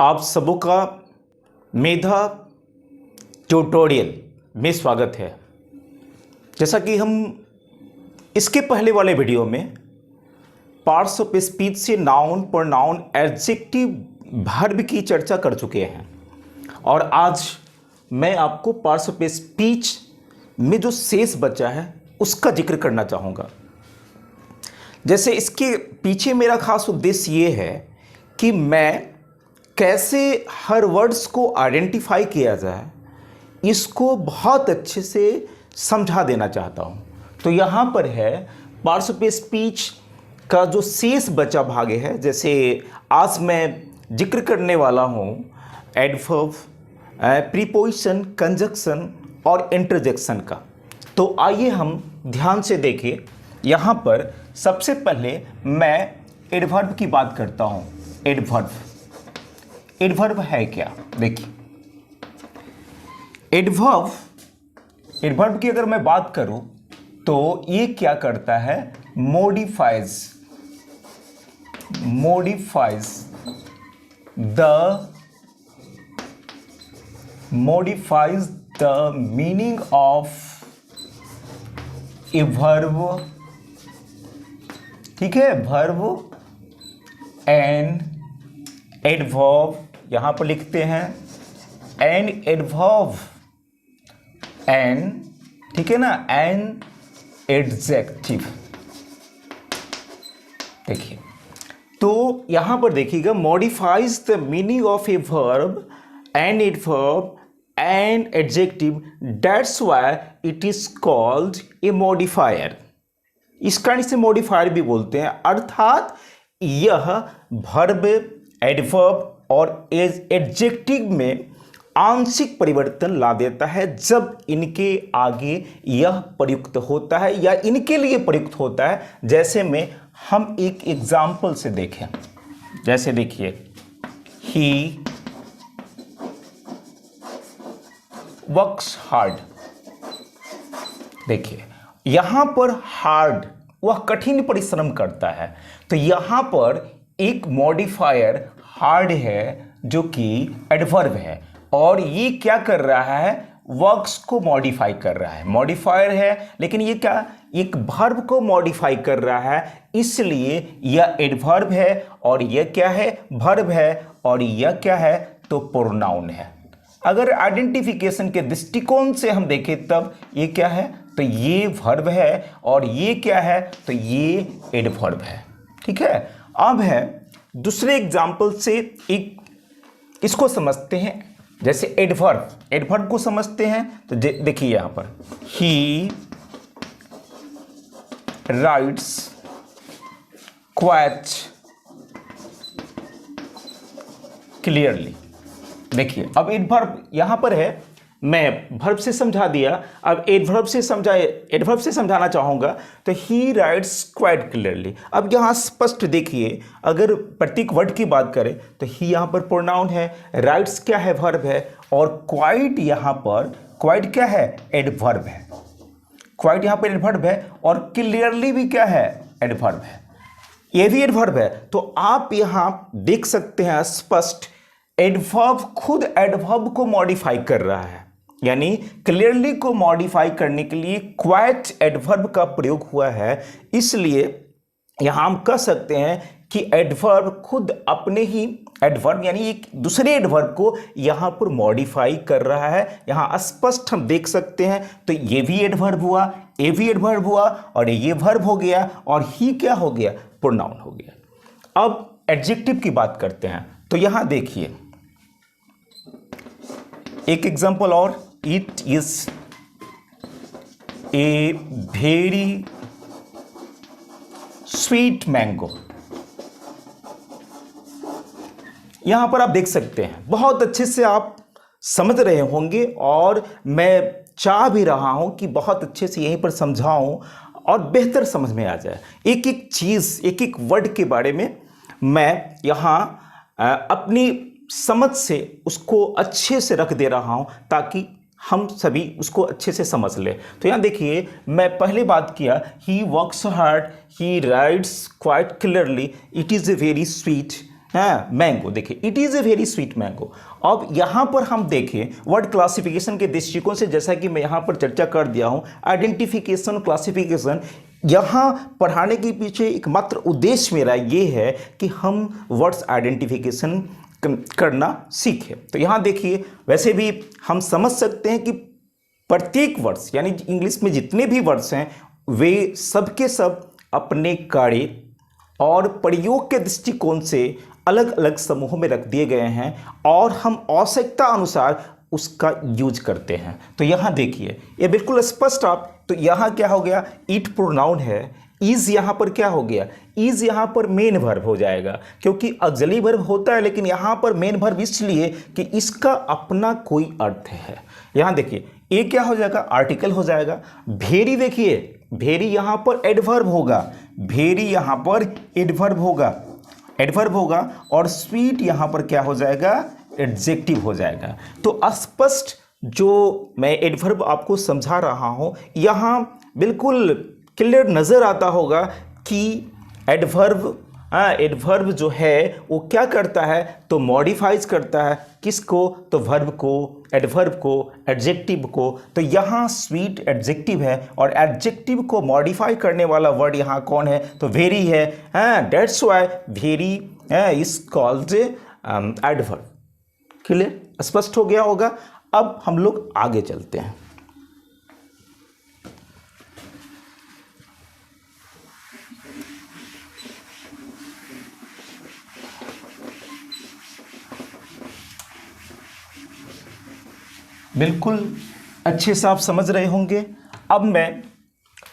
आप सबों का मेधा ट्यूटोरियल में स्वागत है। जैसा कि हम इसके पहले वाले वीडियो में पार्ट्स ऑफ स्पीच से नाउन, प्रोनाउन, एडजेक्टिव, वर्ब की चर्चा कर चुके हैं और आज मैं आपको पार्ट्स ऑफ स्पीच में जो शेष बचा है उसका जिक्र करना चाहूँगा। जैसे इसके पीछे मेरा खास उद्देश्य ये है कि मैं कैसे हर वर्ड्स को आइडेंटिफाई किया जाए, इसको बहुत अच्छे से समझा देना चाहता हूँ। तो यहाँ पर है पार्ट्स ऑफ स्पीच का जो शेष बचा भाग है। जैसे आज मैं जिक्र करने वाला हूँ एडवर्ब, प्रीपोजिशन, कंजक्शन और इंटरजेक्शन का। तो आइए हम ध्यान से देखें। यहाँ पर सबसे पहले मैं एडवर्ब की बात करता हूँ। एडवर्ब है क्या? देखिए, एडवर्ब की अगर मैं बात करूं तो ये क्या करता है? Modifies the meaning of a verb, ठीक है, वर्ब एंड एडवर्ब, यहां पर लिखते हैं एंड एडवर्ब एंड, ठीक है ना, एंड एडजेक्टिव। देखिए, तो यहां पर देखिएगा, modifies the meaning of a verb and adverb and adjective, that's why it is called a modifier. इस कारण से मॉडिफायर भी बोलते हैं, अर्थात यह वर्ब, एडवर्ब और एडजेक्टिव में आंशिक परिवर्तन ला देता है जब इनके आगे यह प्रयुक्त होता है या इनके लिए प्रयुक्त होता है। जैसे में हम एक एग्जाम्पल से देखें। जैसे देखिए, ही वर्क्स हार्ड। देखिए, यहां पर हार्ड, वह कठिन परिश्रम करता है। तो यहां पर एक मॉडिफायर हार्ड है जो कि एडवर्ब है और ये क्या कर रहा है? वर्क्स को मॉडिफाई कर रहा है। मॉडिफायर है लेकिन ये क्या? एक वर्ब को मॉडिफाई कर रहा है, इसलिए यह एडवर्ब है और यह क्या है? वर्ब है। और यह क्या है? तो प्रोनाउन है। अगर आइडेंटिफिकेशन के दृष्टिकोण से हम देखें तब ये क्या है? तो ये वर्ब है और ये क्या है? तो ये एडवर्ब है। ठीक है। अब है दूसरे एग्जाम्पल से एक इसको समझते हैं। जैसे एडवर्ब को समझते हैं तो देखिए यहां पर, ही राइट्स क्वाइट क्लियरली। देखिए, अब एडवर्ब यहां पर है, मैं वर्ब से समझा दिया, अब एडवर्ब से समझाना चाहूंगा। तो ही राइट्स क्वाइट क्लियरली। अब यहां स्पष्ट देखिए, अगर प्रत्येक वर्ड की बात करें तो ही यहां पर प्रोनाउन है, राइट्स क्या है? वर्ब है, और क्वाइट यहां पर, क्वाइट क्या है? एडवर्ब है। क्वाइट यहां पर एडवर्ब है और क्लियरली भी क्या है? एडवर्ब है। ये भी एडवर्ब है। तो आप यहां देख सकते हैं स्पष्ट, एडवर्ब खुद एडवर्ब को मॉडिफाई कर रहा है, यानी क्लियरली को मॉडिफाई करने के लिए क्वाइट एडवर्ब का प्रयोग हुआ है। इसलिए यहां हम कह सकते हैं कि एडवर्ब खुद अपने ही एडवर्ब यानी एक दूसरे एडवर्ब को यहां पर मॉडिफाई कर रहा है। यहां स्पष्ट हम देख सकते हैं। तो ये भी एडवर्ब हुआ, ये भी एडवर्ब हुआ और ये वर्ब हो गया और ही क्या हो गया? प्रोनाउन हो गया। अब एडजेक्टिव की बात करते हैं। तो यहां देखिए एक एग्जांपल और, it is a very sweet mango. यहां पर आप देख सकते हैं, बहुत अच्छे से आप समझ रहे होंगे और मैं चाह भी रहा हूं कि बहुत अच्छे से यहीं पर समझाऊं और बेहतर समझ में आ जाए। एक एक चीज, एक एक वर्ड के बारे में मैं यहां अपनी समझ से उसको अच्छे से रख दे रहा हूं ताकि हम सभी उसको अच्छे से समझ लें। तो यहाँ देखिए, मैं पहले बात किया, he works hard, he rights quite clearly, it is a very sweet हाँ मैंगो, देखिए it is a very sweet mango. अब यहाँ पर हम देखें वर्ड क्लासिफिकेशन के दृष्टिकोण से, जैसा कि मैं यहाँ पर चर्चा कर दिया हूँ, आइडेंटिफिकेशन क्लासिफिकेशन यहाँ पढ़ाने के पीछे एकमात्र उद्देश्य मेरा ये है कि हम वर्ड्स आइडेंटिफिकेशन करना सीखें। तो यहाँ देखिए, वैसे भी हम समझ सकते हैं कि प्रत्येक वर्ड्स यानी इंग्लिश में जितने भी वर्ड्स हैं वे सब के सब अपने कार्य और प्रयोग के दृष्टिकोण से अलग अलग समूहों में रख दिए गए हैं और हम आवश्यकता अनुसार उसका यूज करते हैं। तो यहाँ देखिए ये बिल्कुल स्पष्ट आप, तो यहाँ क्या हो गया, इट प्रोनाउन है, इज यहाँ पर क्या हो गया, इज यहाँ पर मेन वर्ब हो जाएगा, क्योंकि ऑक्सिलरी वर्ब होता है लेकिन यहाँ पर मेन वर्ब इसलिए कि इसका अपना कोई अर्थ है। यहाँ देखिए ये क्या हो जाएगा, आर्टिकल हो जाएगा। भेरी, देखिए भेरी यहाँ पर एडवर्ब होगा, भेरी यहाँ पर एडवर्ब होगा, एडवर्ब होगा, और स्वीट यहाँ पर क्या हो जाएगा, एडजेक्टिव हो जाएगा। तो स्पष्ट जो मैं एडवर्ब आपको समझा रहा हूँ यहाँ बिल्कुल क्लियर नज़र आता होगा कि एडवर्ब जो है वो क्या करता है, तो मॉडिफाइज करता है किसको, तो वर्ब को, एडवर्ब को, एडजेक्टिव को। तो यहाँ स्वीट एडजेक्टिव है और एडजेक्टिव को मॉडिफाई करने वाला वर्ड यहाँ कौन है, तो वेरी है। That's why very is called adverb. Clear, स्पष्ट हो गया होगा। अब हम लोग आगे चलते हैं। बिल्कुल अच्छे से आप समझ रहे होंगे। अब मैं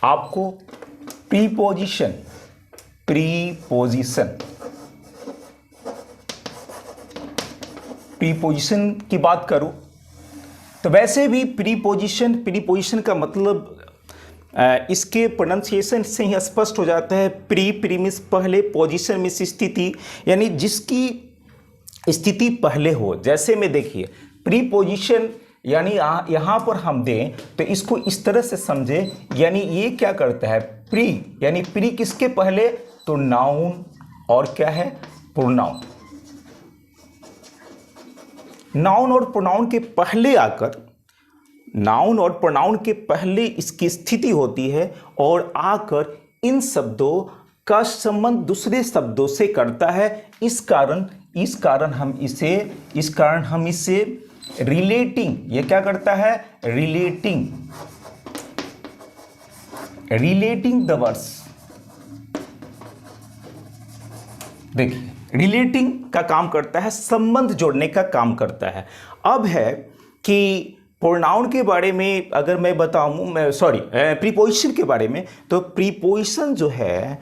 आपको प्रीपोजिशन की बात करूं तो वैसे भी प्रीपोजिशन का मतलब इसके प्रोनाउंसिएशन से ही स्पष्ट हो जाता है। प्री मींस पहले, पोजीशन मींस स्थिति, यानी जिसकी स्थिति पहले हो। जैसे में देखिए प्रीपोजिशन यानी यहाँ पर हम दें तो इसको इस तरह से समझे, यानी ये क्या करता है, प्री यानी प्री किसके पहले, तो नाउन और क्या है, प्रोनाउन। नाउन और प्रोनाउन के पहले आकर, नाउन और प्रोनाउन के पहले इसकी स्थिति होती है और आकर इन शब्दों का संबंध दूसरे शब्दों से करता है। इस कारण हम इसे रिलेटिंग, ये क्या करता है, रिलेटिंग द वर्ड्स। देखिए रिलेटिंग का काम करता है, संबंध जोड़ने का काम करता है। अब है कि प्रोनाउन के बारे में अगर मैं बताऊं, प्रीपोजिशन के बारे में, तो प्रीपोजिशन जो है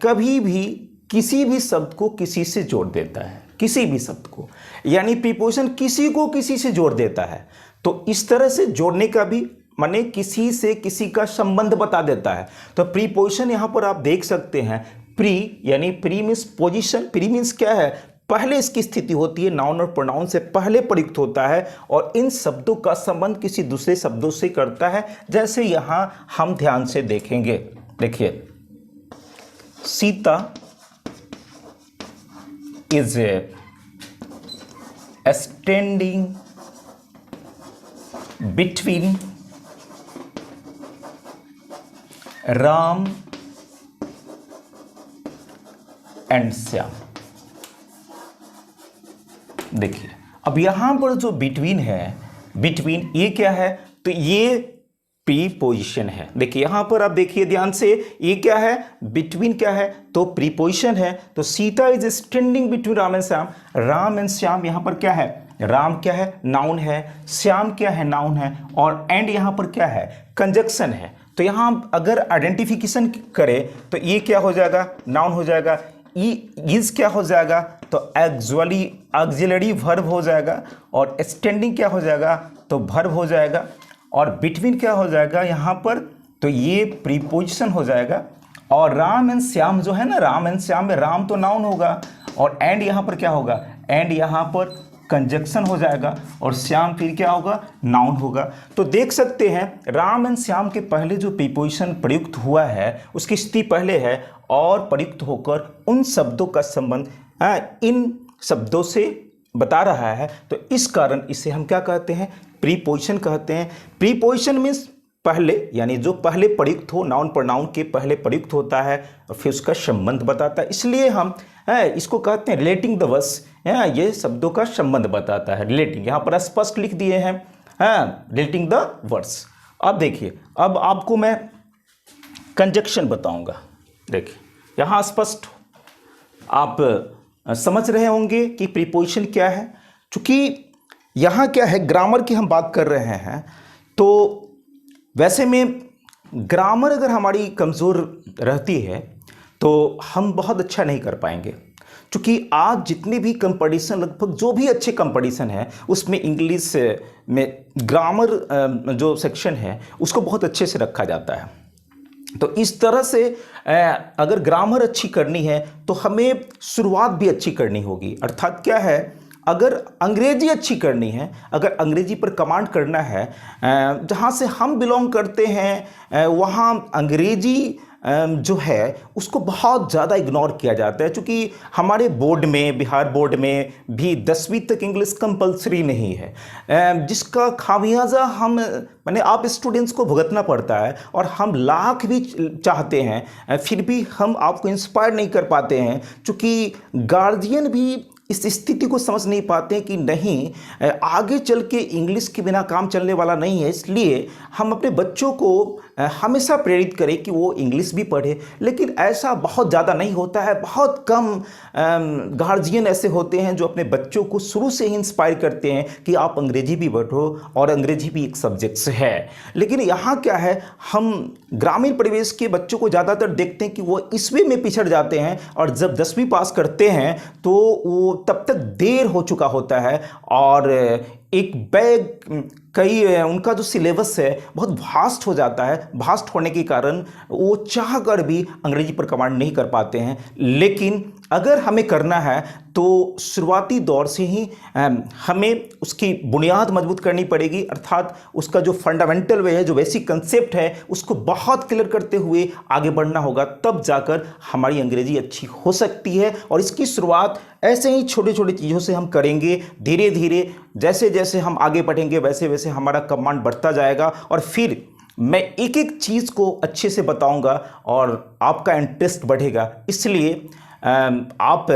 कभी भी किसी भी शब्द को किसी से जोड़ देता है, किसी भी शब्द को, यानी प्रीपोजिशन किसी को किसी से जोड़ देता है। तो इस तरह से जोड़ने का भी माने किसी से किसी का संबंध बता देता है। तो प्रीपोजिशन यहाँ पर आप देख सकते हैं, प्री यानी pre means position, pre means क्या है, पहले इसकी स्थिति होती है, नाउन और प्रोनाउन से पहले प्रयुक्त होता है और इन शब्दों का संबंध किसी दूसरे शब्दों से करता है। जैसे यहाँ हम ध्यान से देखेंगे, देखिए Sita is standing between Ram and Shyam. देखिए अब यहां पर जो बिटवीन है, बिटवीन ये क्या है, तो ये प्रीपोजिशन है। देखिए यहां पर आप देखिए ध्यान से, ये क्या है, बिटवीन क्या है, तो प्रीपोजिशन है। तो Sita is standing between Ram and Shyam. Ram and Shyam यहां पर क्या है, राम क्या है, नाउन है, श्याम क्या है, नाउन है, और एंड यहां पर क्या है, कंजक्शन है। तो यहां अगर आइडेंटिफिकेशन करें तो ये क्या हो जाएगा, नाउन हो जाएगा। इज क्या हो जाएगा, तो ऑक्सिलरी वर्ब हो जाएगा, और स्टैंडिंग क्या हो जाएगा, तो वर्ब हो जाएगा, और बिटवीन क्या हो जाएगा यहाँ पर, तो ये प्रीपोजिशन हो जाएगा। और राम एंड श्याम जो है ना, राम एंड श्याम में राम तो नाउन होगा और एंड यहाँ पर क्या होगा, एंड यहाँ पर कंजक्शन हो जाएगा, और श्याम फिर क्या होगा, नाउन होगा। तो देख सकते हैं राम एंड श्याम के पहले जो प्रीपोजिशन प्रयुक्त हुआ है उसकी स्थिति पहले है और प्रयुक्त होकर उन शब्दों का संबंध इन शब्दों से बता रहा है, तो इस कारण इसे हम क्या कहते हैं, प्रीपोजिशन कहते हैं। प्रीपोजिशन मीन्स पहले, यानी जो पहले प्रयुक्त हो, नाउन प्रोनाउन के पहले प्रयुक्त होता है और फिर उसका संबंध बताता है, इसलिए हम इसको कहते हैं रिलेटिंग द वर्ड्स। ये शब्दों का संबंध बताता है, रिलेटिंग, यहाँ पर स्पष्ट लिख दिए हैं, रिलेटिंग द वर्ड्स। अब देखिए, अब आपको मैं कंजक्शन बताऊंगा। देखिए यहाँ स्पष्ट आप समझ रहे होंगे कि प्रीपोजिशन क्या है। चूंकि यहाँ क्या है, ग्रामर की हम बात कर रहे हैं, तो वैसे में ग्रामर अगर हमारी कमज़ोर रहती है तो हम बहुत अच्छा नहीं कर पाएंगे। क्योंकि आज जितने भी कंपटीशन, लगभग जो भी अच्छे कंपटीशन है, उसमें इंग्लिश में ग्रामर जो सेक्शन है उसको बहुत अच्छे से रखा जाता है। तो इस तरह से अगर ग्रामर अच्छी करनी है तो हमें शुरुआत भी अच्छी करनी होगी। अर्थात क्या है, अगर अंग्रेजी अच्छी करनी है, अगर अंग्रेजी पर कमांड करना है, जहाँ से हम बिलोंग करते हैं वहाँ अंग्रेजी जो है उसको बहुत ज़्यादा इग्नोर किया जाता है। क्योंकि हमारे बोर्ड में, बिहार बोर्ड में भी 10वीं तक इंग्लिश कंपलसरी नहीं है, जिसका खामियाजा हम माने आप स्टूडेंट्स को भुगतना पड़ता है। और हम लाख भी चाहते हैं फिर भी हम आपको इंस्पायर नहीं कर पाते हैं, क्योंकि गार्जियन भी इस स्थिति को समझ नहीं पाते हैं कि नहीं, आगे चल के इंग्लिश के बिना काम चलने वाला नहीं है। इसलिए हम अपने बच्चों को हमेशा प्रेरित करें कि वो इंग्लिश भी पढ़े, लेकिन ऐसा बहुत ज़्यादा नहीं होता है। बहुत कम गार्जियन ऐसे होते हैं जो अपने बच्चों को शुरू से ही इंस्पायर करते हैं कि आप अंग्रेजी भी पढ़ो और अंग्रेजी भी एक सब्जेक्ट है। लेकिन यहाँ क्या है, हम ग्रामीण परिवेश के बच्चों को ज़्यादातर देखते हैं कि वो इसमें में पिछड़ जाते हैं, और जब 10वीं पास करते हैं तो वो तब तक देर हो चुका होता है। और एक बैग कई उनका जो सिलेबस है बहुत वास्ट हो जाता है। वास्ट होने के कारण वो चाह कर भी अंग्रेजी पर कमांड नहीं कर पाते हैं। लेकिन अगर हमें करना है तो शुरुआती दौर से ही हमें उसकी बुनियाद मजबूत करनी पड़ेगी। अर्थात उसका जो फंडामेंटल वे है, जो बेसिक कंसेप्ट है, उसको बहुत क्लियर करते हुए आगे बढ़ना होगा, तब जाकर हमारी अंग्रेजी अच्छी हो सकती है। और इसकी शुरुआत ऐसे ही छोटे छोटे चीज़ों से हम करेंगे। धीरे धीरे जैसे जैसे हम आगे बढ़ेंगे वैसे वैसे हमारा कमांड बढ़ता जाएगा, और फिर मैं एक एक चीज़ को अच्छे से बताऊंगा और आपका इंटरेस्ट बढ़ेगा। इसलिए आप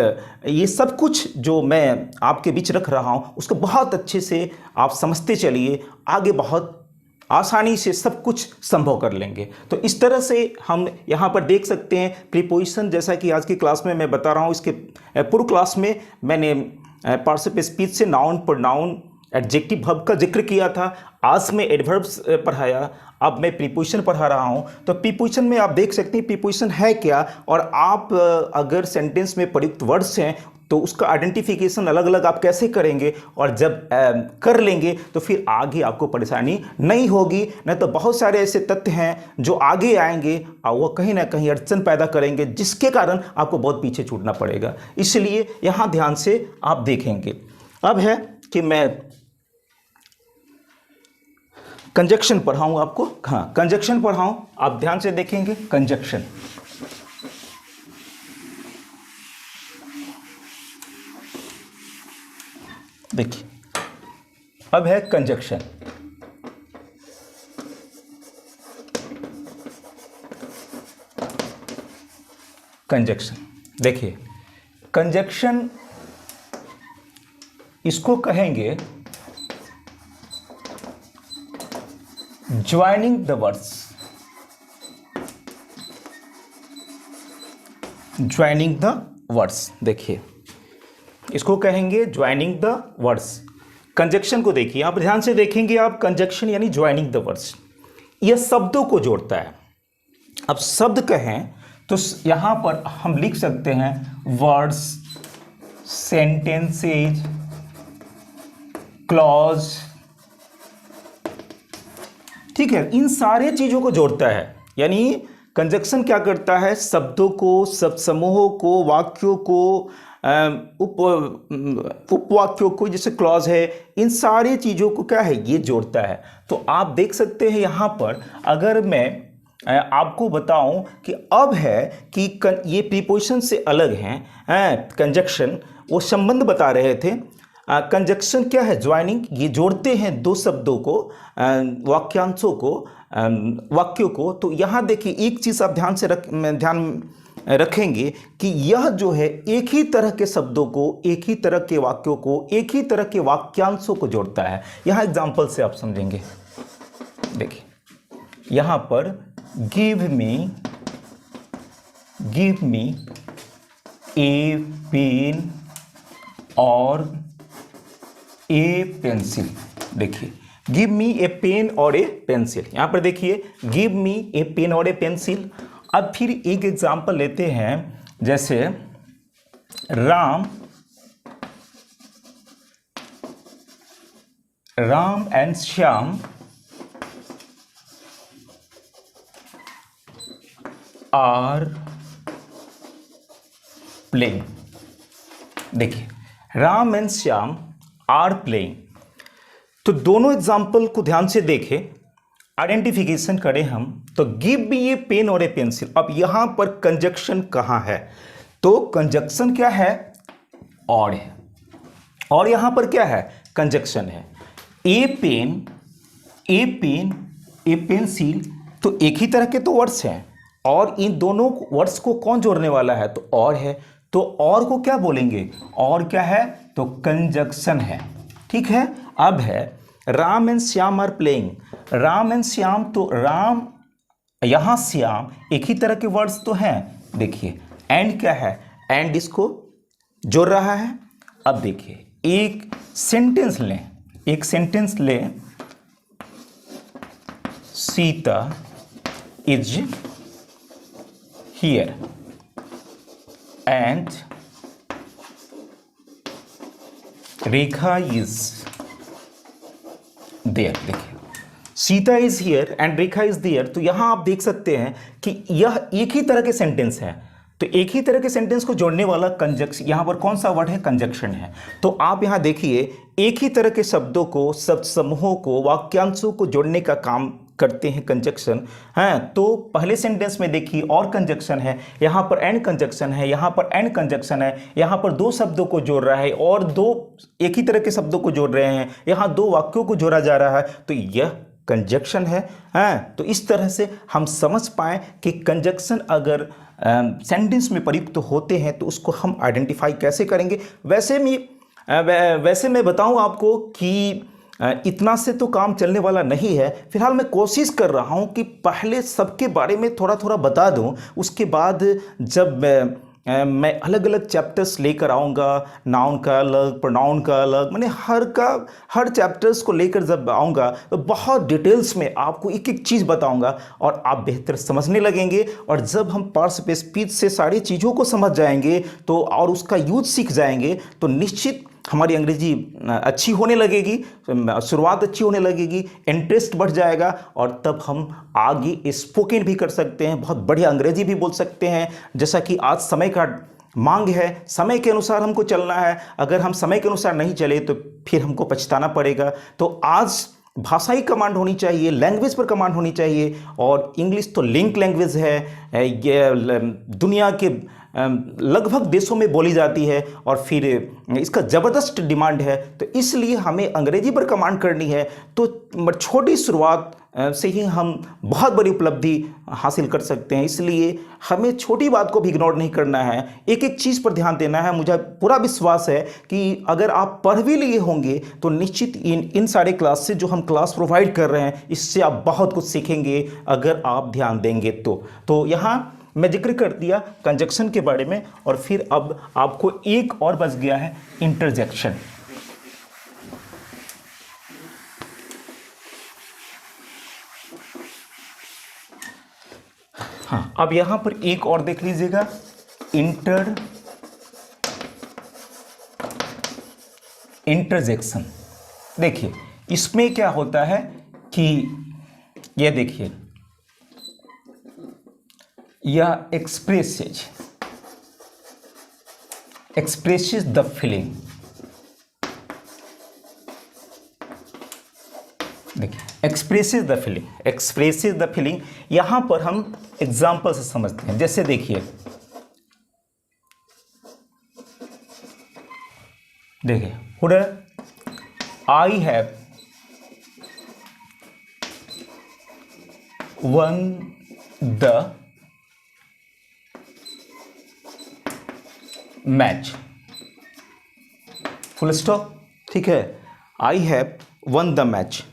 ये सब कुछ जो मैं आपके बीच रख रहा हूँ उसको बहुत अच्छे से आप समझते चलिए, आगे बहुत आसानी से सब कुछ संभव कर लेंगे। तो इस तरह से हम यहाँ पर देख सकते हैं प्रीपोजिशन, जैसा कि आज की क्लास में मैं बता रहा हूँ। इसके पूर्व क्लास में मैंने पार्ट्स ऑफ स्पीच से नाउन, प्रोनाउन, एडजेक्टिव, वर्ब का जिक्र किया था। आज मैं एडवर्ब्स पढ़ाया, अब मैं प्रीपोजिशन पढ़ा रहा हूँ। तो प्रीपोजिशन में आप देख सकते हैं प्रीपोजिशन है क्या, और आप अगर सेंटेंस में प्रयुक्त वर्ड्स हैं तो उसका आइडेंटिफिकेशन अलग अलग आप कैसे करेंगे, और जब कर लेंगे तो फिर आगे आपको परेशानी नहीं होगी। नहीं तो बहुत सारे ऐसे तथ्य हैं जो आगे आएंगे और वो कहीं ना कहीं अड़चन पैदा करेंगे, जिसके कारण आपको बहुत पीछे छूटना पड़ेगा। इसलिए यहाँ ध्यान से आप देखेंगे। अब है कि मैं कंजक्शन पढ़ाऊँ आपको। हाँ, कंजक्शन पढ़ाऊँ, आप ध्यान से देखेंगे। कंजक्शन, देखिए अब है कंजक्शन। कंजक्शन देखिए, कंजक्शन इसको कहेंगे joining the words. Joining the words, देखिए इसको कहेंगे ज्वाइनिंग द वर्ड्स। कंजक्शन को देखिए, आप ध्यान से देखेंगे आप, कंजक्शन यानी ज्वाइनिंग द वर्ड्स, यह शब्दों को जोड़ता है। अब शब्द कहें तो यहां पर हम लिख सकते हैं वर्ड्स, सेंटेंसेज, क्लॉज, ठीक है, इन सारे चीजों को जोड़ता है। यानी कंजक्शन क्या करता है, शब्दों को, शब्द समूहों को, वाक्यों को, उपवाक्यों को, जैसे क्लॉज है, इन सारी चीज़ों को क्या है, ये जोड़ता है। तो आप देख सकते हैं यहाँ पर, अगर मैं आपको बताऊं कि अब है कि ये प्रीपोजिशन से अलग हैं। कंजक्शन वो संबंध बता रहे थे। कंजक्शन क्या है? ज्वाइनिंग, ये जोड़ते हैं दो शब्दों को, वाक्यांशों को, वाक्यों को। तो यहाँ देखिए एक चीज़ आप ध्यान रखेंगे कि यह जो है एक ही तरह के शब्दों को, एक ही तरह के वाक्यों को, एक ही तरह के वाक्यांशों को जोड़ता है। यहाँ एग्जाम्पल से आप समझेंगे। देखिए यहाँ पर गिव मी ए पेन और ए पेंसिल। देखिए गिव मी ए पेन और ए पेंसिल, यहां पर देखिए गिव मी ए पेन और ए पेंसिल। अब फिर एक एग्जांपल लेते हैं, जैसे Ram and Shyam are playing. देखिए Ram and Shyam are playing. तो दोनों एग्जाम्पल को ध्यान से देखें, आइडेंटिफिकेशन करें हम। तो गिव मी ए पेन और ए पेंसिल। अब यहां पर कंजक्शन कहां है? तो कंजक्शन क्या है? और है। और यहां पर क्या है? कंजक्शन है। ए पेन, ए पेंसिल, तो एक ही तरह के तो वर्ड्स हैं, और इन दोनों वर्ड्स को कौन जोड़ने वाला है? तो और है। तो और को क्या बोलेंगे? और क्या है? तो कंजक्शन है। ठीक है। अब है Ram and Shyam are playing. Ram and Shyam, तो राम यहां श्याम, एक ही तरह के वर्ड्स तो हैं। देखिए एंड क्या है? एंड इसको जोड़ रहा है। अब देखिए एक सेंटेंस लें, Sita is here and Rekha is there. देखिए Sita is here and Rekha is there. तो यहां आप देख सकते हैं कि यह एक ही तरह के सेंटेंस है। तो एक ही तरह के सेंटेंस को जोड़ने वाला कंजक्शन, यहां पर कौन सा वर्ड है? कंजक्शन है। तो आप यहां देखिए एक ही तरह के शब्दों को, शब्द समूहों को, वाक्यांशों को जोड़ने का काम करते हैं कंजक्शन। हैं तो पहले सेंटेंस में देखिए और कंजक्शन है, यहाँ पर एंड कंजक्शन है, यहाँ पर एंड कंजक्शन है, यहाँ पर दो शब्दों को जोड़ रहा है और दो एक ही तरह के शब्दों को जोड़ रहे हैं, यहाँ दो वाक्यों को जोड़ा जा रहा है। तो यह कंजक्शन है। तो इस तरह से हम समझ पाएं कि कंजक्शन अगर सेंटेंस में प्रयुक्त होते हैं तो उसको हम आइडेंटिफाई कैसे करेंगे। वैसे मैं बताऊं आपको कि इतना से तो काम चलने वाला नहीं है। फिलहाल मैं कोशिश कर रहा हूं कि पहले सबके बारे में थोड़ा थोड़ा बता दूं, उसके बाद जब मैं अलग अलग चैप्टर्स लेकर आऊँगा, नाउन का अलग, प्रोनाउन का अलग, मैंने हर चैप्टर्स को लेकर जब आऊँगा तो बहुत डिटेल्स में आपको एक एक चीज़ बताऊँगा और आप बेहतर समझने लगेंगे। और जब हम पार्ट्स ऑफ स्पीच से सारी चीज़ों को समझ जाएंगे तो और उसका यूज सीख जाएंगे तो निश्चित हमारी अंग्रेजी अच्छी होने लगेगी, शुरुआत अच्छी होने लगेगी, इंटरेस्ट बढ़ जाएगा और तब हम आगे स्पोकन भी कर सकते हैं, बहुत बढ़िया अंग्रेजी भी बोल सकते हैं। जैसा कि आज समय का मांग है, समय के अनुसार हमको चलना है। अगर हम समय के अनुसार नहीं चले तो फिर हमको पछताना पड़ेगा। तो आज भाषा ही कमांड होनी चाहिए, लैंग्वेज पर कमांड होनी चाहिए। और इंग्लिश तो लिंक लैंग्वेज है, ये दुनिया के लगभग देशों में बोली जाती है और फिर इसका ज़बरदस्त डिमांड है। तो इसलिए हमें अंग्रेजी पर कमांड करनी है। तो छोटी शुरुआत से ही हम बहुत बड़ी उपलब्धि हासिल कर सकते हैं। इसलिए हमें छोटी बात को भी इग्नोर नहीं करना है, एक एक चीज़ पर ध्यान देना है। मुझे पूरा विश्वास है कि अगर आप पढ़ भी लिए होंगे तो निश्चित इन सारे क्लास से जो हम क्लास प्रोवाइड कर रहे हैं इससे आप बहुत कुछ सीखेंगे अगर आप ध्यान देंगे तो यहाँ मैं जिक्र कर दिया कंजक्शन के बारे में। और फिर अब आपको एक और बच गया है, इंटरजेक्शन। हाँ, अब यहां पर एक और देख लीजिएगा, इंटरजेक्शन। देखिए इसमें क्या होता है कि यह देखिए, यह एक्सप्रेसेस द फीलिंग। देखिए expresses the feeling, expresses the feeling यहां पर हम एग्जाम्पल से समझते हैं। जैसे देखिए, hood I have one the match, full stop. ठीक है, I have one the match.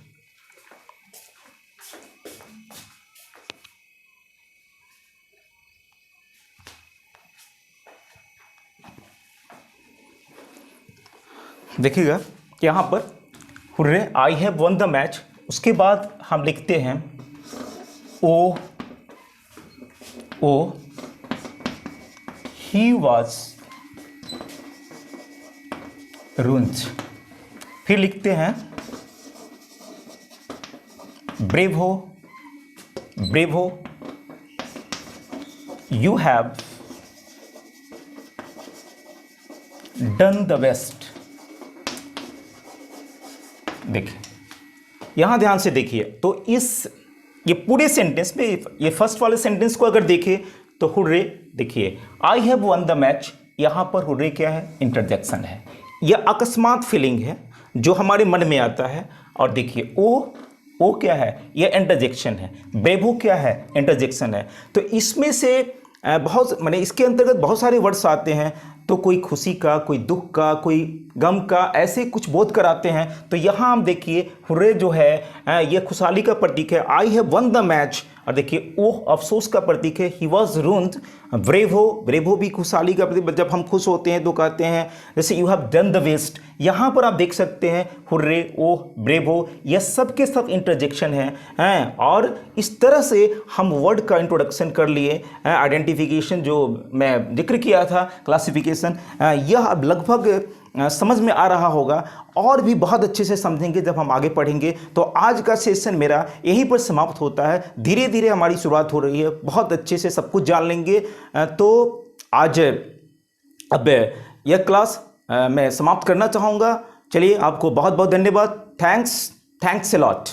देखिएगा यहां पर hurray I have one the match, उसके बाद हम लिखते हैं ओ ही वॉज रून्ड। फिर लिखते हैं bravo you have done the best. देखिए यहां ध्यान से देखिए, तो ये पूरे सेंटेंस में ये फर्स्ट वाले सेंटेंस को अगर देखें तो हुर्रे, देखिए I have one the match, यहां पर हुर्रे क्या है? इंटरजेक्शन है। यह अकस्मात फीलिंग है जो हमारे मन में आता है। और देखिए ओ क्या है? यह इंटरजेक्शन है। ब्रेवो क्या है? इंटरजेक्शन है। तो इसमें से बहुत माने इसके अंतर्गत बहुत सारे वर्ड्स आते हैं, तो कोई खुशी का, कोई दुख का, कोई गम का, ऐसे कुछ बोध कराते हैं। तो यहाँ हम देखिए हुर्रे जो है ये खुशहाली का प्रतीक है, I have one the match. और देखिए ओ अफसोस का प्रतीक है, ही वॉज रून्ड। ब्रेवो भी खुशहाली का प्रतीक, जब हम खुश होते हैं तो कहते हैं जैसे you have done the best. यहाँ पर आप देख सकते हैं हुर्रे, ओ, ब्रेवो, यह सब के सब इंटरजेक्शन हैं। और इस तरह से हम वर्ड का इंट्रोडक्शन कर लिए। आइडेंटिफिकेशन जो मैं जिक्र किया था, क्लासिफिकेशन, यह अब लगभग समझ में आ रहा होगा। और भी बहुत अच्छे से समझेंगे जब हम आगे पढ़ेंगे। तो आज का सेशन मेरा यहीं पर समाप्त होता है। धीरे धीरे हमारी शुरुआत हो रही है, बहुत अच्छे से सब कुछ जान लेंगे। तो आज अब यह क्लास मैं समाप्त करना चाहूँगा। चलिए, आपको बहुत बहुत धन्यवाद। Thanks a lot.